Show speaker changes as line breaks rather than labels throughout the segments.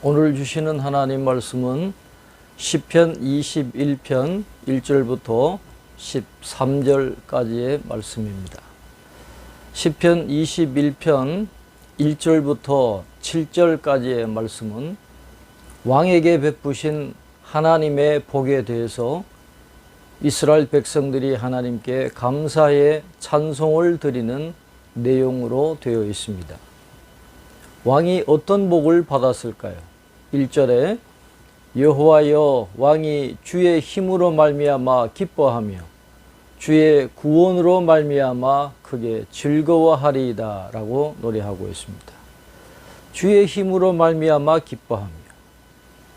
오늘 주시는 하나님 말씀은 시편 21편 1절부터 13절까지의 말씀입니다. 시편 21편 1절부터 7절까지의 말씀은 왕에게 베푸신 하나님의 복에 대해서 이스라엘 백성들이 하나님께 감사의 찬송을 드리는 내용으로 되어 있습니다. 왕이 어떤 복을 받았을까요? 1절에 여호와여 왕이 주의 힘으로 말미암아 기뻐하며 주의 구원으로 말미암아 크게 즐거워하리이다 라고 노래하고 있습니다. 주의 힘으로 말미암아 기뻐하며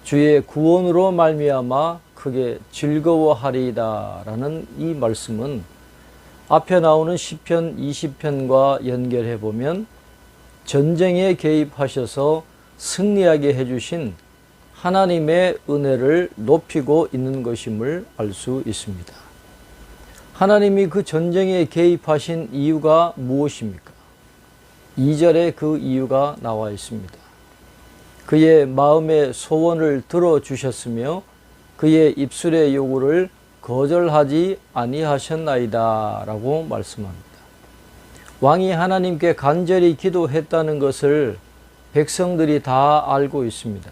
주의 구원으로 말미암아 크게 즐거워하리이다 라는 이 말씀은 앞에 나오는 시편 20편과 연결해 보면 전쟁에 개입하셔서 승리하게 해주신 하나님의 은혜를 높이고 있는 것임을 알 수 있습니다. 하나님이 그 전쟁에 개입하신 이유가 무엇입니까? 2절에 그 이유가 나와 있습니다. 그의 마음의 소원을 들어주셨으며 그의 입술의 요구를 거절하지 아니하셨나이다 라고 말씀합니다. 왕이 하나님께 간절히 기도했다는 것을 백성들이 다 알고 있습니다.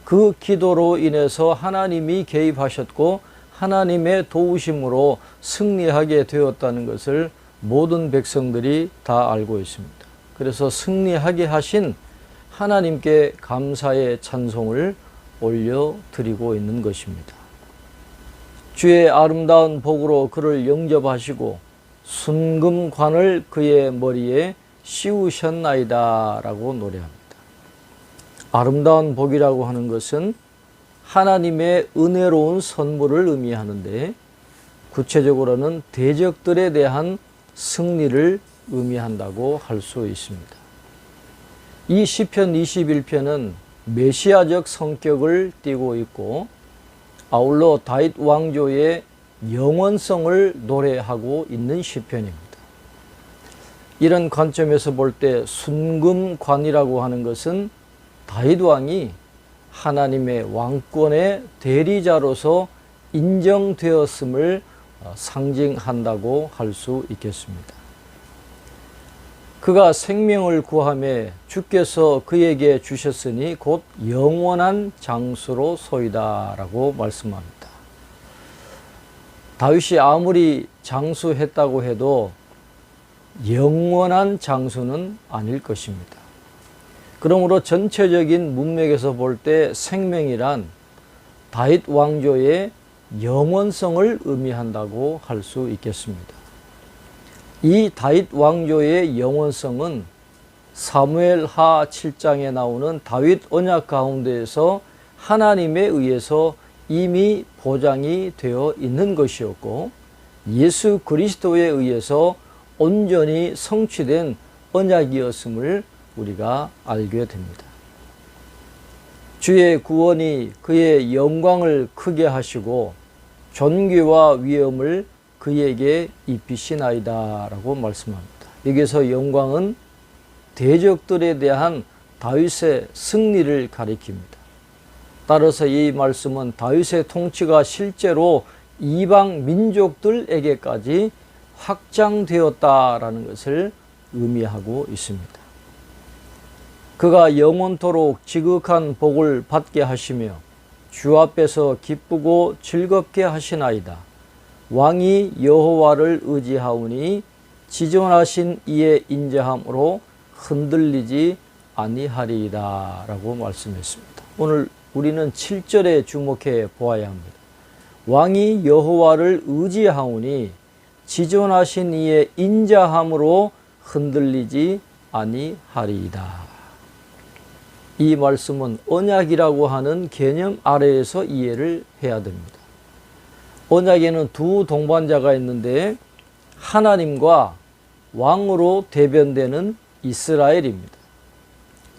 그 기도로 인해서 하나님이 개입하셨고 하나님의 도우심으로 승리하게 되었다는 것을 모든 백성들이 다 알고 있습니다. 그래서 승리하게 하신 하나님께 감사의 찬송을 올려드리고 있는 것입니다. 주의 아름다운 복으로 그를 영접하시고 순금관을 그의 머리에 씌우셨나이다 라고 노래합니다. 아름다운 복이라고 하는 것은 하나님의 은혜로운 선물을 의미하는데 구체적으로는 대적들에 대한 승리를 의미한다고 할 수 있습니다. 이 시편 21편은 메시아적 성격을 띠고 있고 아울러 다윗 왕조의 영원성을 노래하고 있는 시편입니다. 이런 관점에서 볼 때 순금관이라고 하는 것은 다윗 왕이 하나님의 왕권의 대리자로서 인정되었음을 상징한다고 할 수 있겠습니다. 그가 생명을 구하며 주께서 그에게 주셨으니 곧 영원한 장수로 소이다 라고 말씀합니다. 다윗이 아무리 장수했다고 해도 영원한 장수는 아닐 것입니다. 그러므로 전체적인 문맥에서 볼 때 생명이란 다윗 왕조의 영원성을 의미한다고 할 수 있겠습니다. 이 다윗 왕조의 영원성은 사무엘하 7장에 나오는 다윗 언약 가운데에서 하나님에 의해서 이미 보장이 되어 있는 것이었고 예수 그리스도에 의해서 온전히 성취된 언약이었음을 우리가 알게 됩니다. 주의 구원이 그의 영광을 크게 하시고 존귀와 위엄을 그에게 입히시나이다 라고 말씀합니다. 여기서 영광은 대적들에 대한 다윗의 승리를 가리킵니다. 따라서 이 말씀은 다윗의 통치가 실제로 이방 민족들에게까지 확장되었다라는 것을 의미하고 있습니다. 그가 영원토록 지극한 복을 받게 하시며 주 앞에서 기쁘고 즐겁게 하시나이다. 왕이 여호와를 의지하오니 지존하신 이의 인자함으로 흔들리지 아니하리이다 라고 말씀했습니다. 오늘 우리는 7절에 주목해 보아야 합니다. 왕이 여호와를 의지하오니 지존하신 이의 인자함으로 흔들리지 아니하리이다. 이 말씀은 언약이라고 하는 개념 아래에서 이해를 해야 됩니다. 언약에는 두 동반자가 있는데 하나님과 왕으로 대변되는 이스라엘입니다.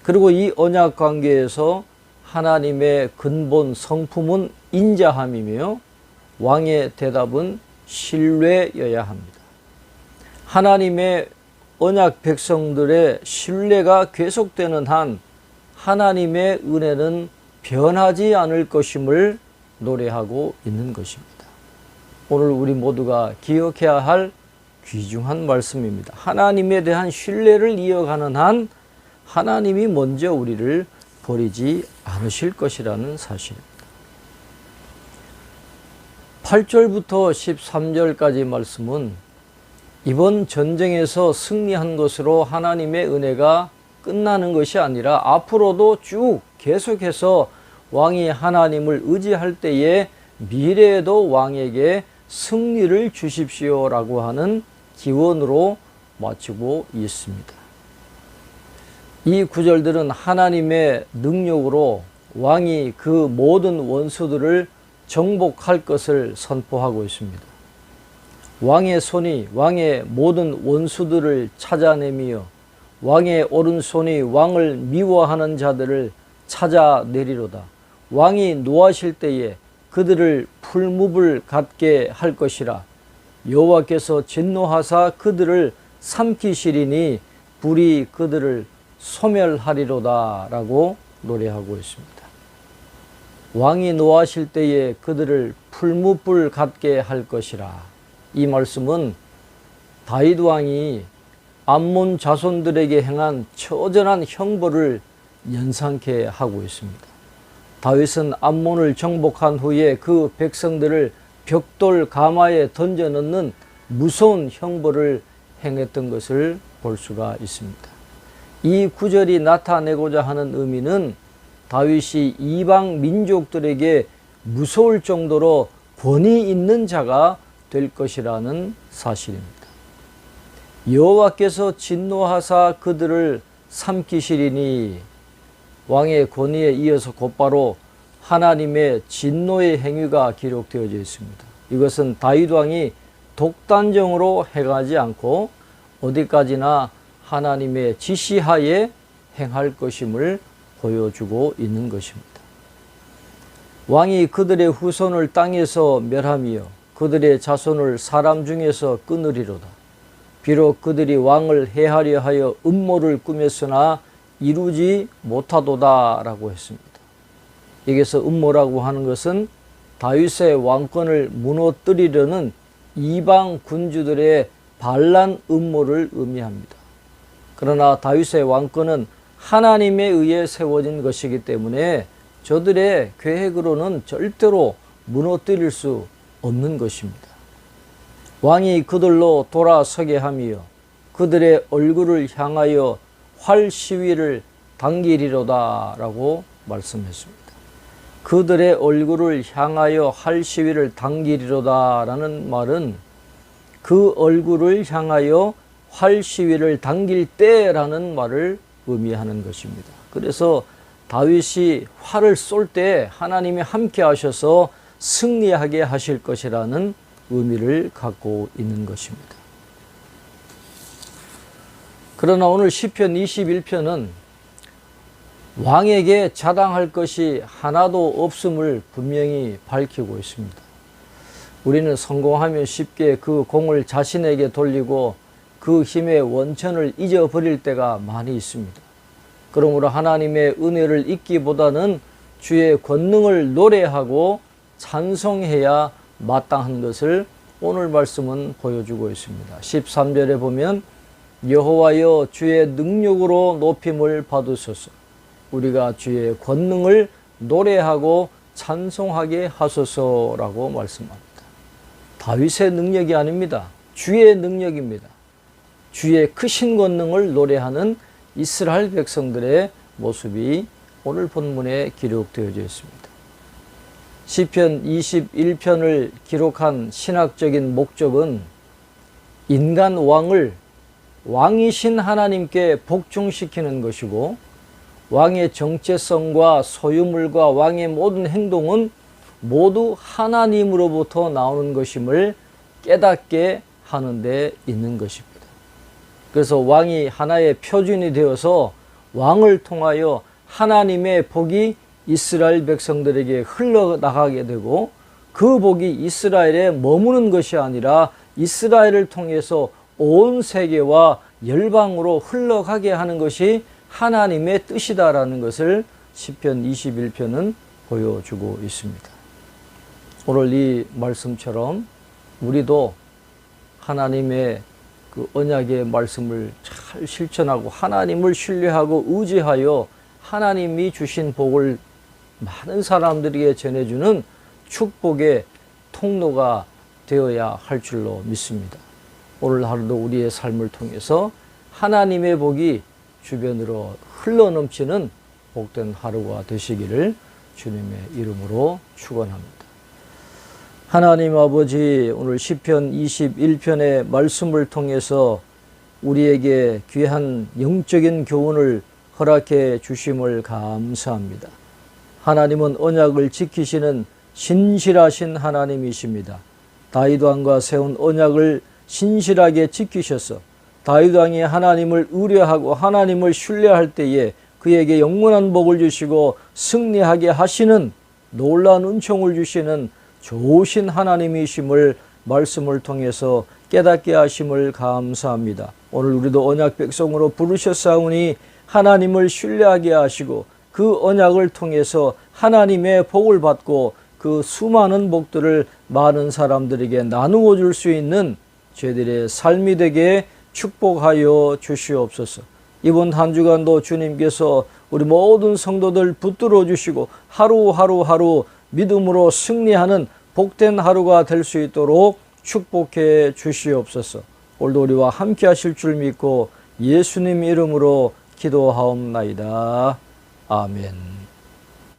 그리고 이 언약 관계에서 하나님의 근본 성품은 인자함이며 왕의 대답은 신뢰여야 합니다. 하나님의 언약 백성들의 신뢰가 계속되는 한 하나님의 은혜는 변하지 않을 것임을 노래하고 있는 것입니다. 오늘 우리 모두가 기억해야 할 귀중한 말씀입니다. 하나님에 대한 신뢰를 이어가는 한 하나님이 먼저 우리를 버리지 않으실 것이라는 사실입니다. 8절부터 13절까지 말씀은 이번 전쟁에서 승리한 것으로 하나님의 은혜가 끝나는 것이 아니라 앞으로도 쭉 계속해서 왕이 하나님을 의지할 때에 미래에도 왕에게 승리를 주십시오라고 하는 기원으로 마치고 있습니다. 이 구절들은 하나님의 능력으로 왕이 그 모든 원수들을 정복할 것을 선포하고 있습니다. 왕의 손이 왕의 모든 원수들을 찾아내며 왕의 오른손이 왕을 미워하는 자들을 찾아내리로다. 왕이 노하실 때에 그들을 풀무불 같게 할 것이라. 여호와께서 진노하사 그들을 삼키시리니 불이 그들을 소멸하리로다 라고 노래하고 있습니다. 왕이 노하실 때에 그들을 풀무불 같게 할 것이라. 이 말씀은 다윗 왕이 암몬 자손들에게 행한 처절한 형벌을 연상케 하고 있습니다. 다윗은 암몬을 정복한 후에 그 백성들을 벽돌 가마에 던져 넣는 무서운 형벌을 행했던 것을 볼 수가 있습니다. 이 구절이 나타내고자 하는 의미는 다윗이 이방 민족들에게 무서울 정도로 권위 있는 자가 될 것이라는 사실입니다. 여호와께서 진노하사 그들을 삼키시리니 왕의 권위에 이어서 곧바로 하나님의 진노의 행위가 기록되어져 있습니다. 이것은 다윗 왕이 독단적으로 행하지 않고 어디까지나 하나님의 지시하에 행할 것임을 보여주고 있는 것입니다. 왕이 그들의 후손을 땅에서 멸하며 그들의 자손을 사람 중에서 끊으리로다. 비록 그들이 왕을 해하려 하여 음모를 꾸몄으나 이루지 못하도다 라고 했습니다. 여기서 음모라고 하는 것은 다윗의 왕권을 무너뜨리려는 이방 군주들의 반란 음모를 의미합니다. 그러나 다윗의 왕권은 하나님에 의해 세워진 것이기 때문에 저들의 계획으로는 절대로 무너뜨릴 수 없는 것입니다. 왕이 그들로 돌아서게 하며 그들의 얼굴을 향하여 활 시위를 당기리로다 라고 말씀했습니다. 그들의 얼굴을 향하여 활 시위를 당기리로다 라는 말은 그 얼굴을 향하여 활 시위를 당길 때라는 말을 의미하는 것입니다. 그래서 다윗이 활을 쏠 때 하나님이 함께 하셔서 승리하게 하실 것이라는 의미를 갖고 있는 것입니다. 그러나 오늘 시편 21편은 왕에게 자당할 것이 하나도 없음을 분명히 밝히고 있습니다. 우리는 성공하면 쉽게 그 공을 자신에게 돌리고 그 힘의 원천을 잊어버릴 때가 많이 있습니다. 그러므로 하나님의 은혜를 잊기보다는 주의 권능을 노래하고 찬송해야 마땅한 것을 오늘 말씀은 보여주고 있습니다. 13절에 보면 여호와여 주의 능력으로 높임을 받으소서. 우리가 주의 권능을 노래하고 찬송하게 하소서라고 말씀합니다. 다윗의 능력이 아닙니다. 주의 능력입니다. 주의 크신 권능을 노래하는 이스라엘 백성들의 모습이 오늘 본문에 기록되어져 있습니다. 시편 21편을 기록한 신학적인 목적은 인간 왕을 왕이신 하나님께 복종시키는 것이고 왕의 정체성과 소유물과 왕의 모든 행동은 모두 하나님으로부터 나오는 것임을 깨닫게 하는 데 있는 것입니다. 그래서 왕이 하나의 표준이 되어서 왕을 통하여 하나님의 복이 이스라엘 백성들에게 흘러나가게 되고 그 복이 이스라엘에 머무는 것이 아니라 이스라엘을 통해서 온 세계와 열방으로 흘러가게 하는 것이 하나님의 뜻이다라는 것을 시편 21편은 보여주고 있습니다. 오늘 이 말씀처럼 우리도 하나님의 그 언약의 말씀을 잘 실천하고 하나님을 신뢰하고 의지하여 하나님이 주신 복을 많은 사람들에게 전해주는 축복의 통로가 되어야 할 줄로 믿습니다. 오늘 하루도 우리의 삶을 통해서 하나님의 복이 주변으로 흘러넘치는 복된 하루가 되시기를 주님의 이름으로 축원합니다. 하나님 아버지, 오늘 시편 21편의 말씀을 통해서 우리에게 귀한 영적인 교훈을 허락해 주심을 감사합니다. 하나님은 언약을 지키시는 신실하신 하나님이십니다. 다윗 왕과 세운 언약을 신실하게 지키셔서 다윗 왕이 하나님을 의뢰하고 하나님을 신뢰할 때에 그에게 영원한 복을 주시고 승리하게 하시는 놀라운 은총을 주시는 좋으신 하나님이심을 말씀을 통해서 깨닫게 하심을 감사합니다. 오늘 우리도 언약 백성으로 부르셨사오니 하나님을 신뢰하게 하시고 그 언약을 통해서 하나님의 복을 받고 그 수많은 복들을 많은 사람들에게 나누어 줄 수 있는 저희들의 삶이 되게 축복하여 주시옵소서. 이번 한 주간도 주님께서 우리 모든 성도들 붙들어 주시고 하루 믿음으로 승리하는 복된 하루가 될 수 있도록 축복해 주시옵소서. 오늘도 우리와 함께 하실 줄 믿고 예수님 이름으로 기도하옵나이다. 아멘.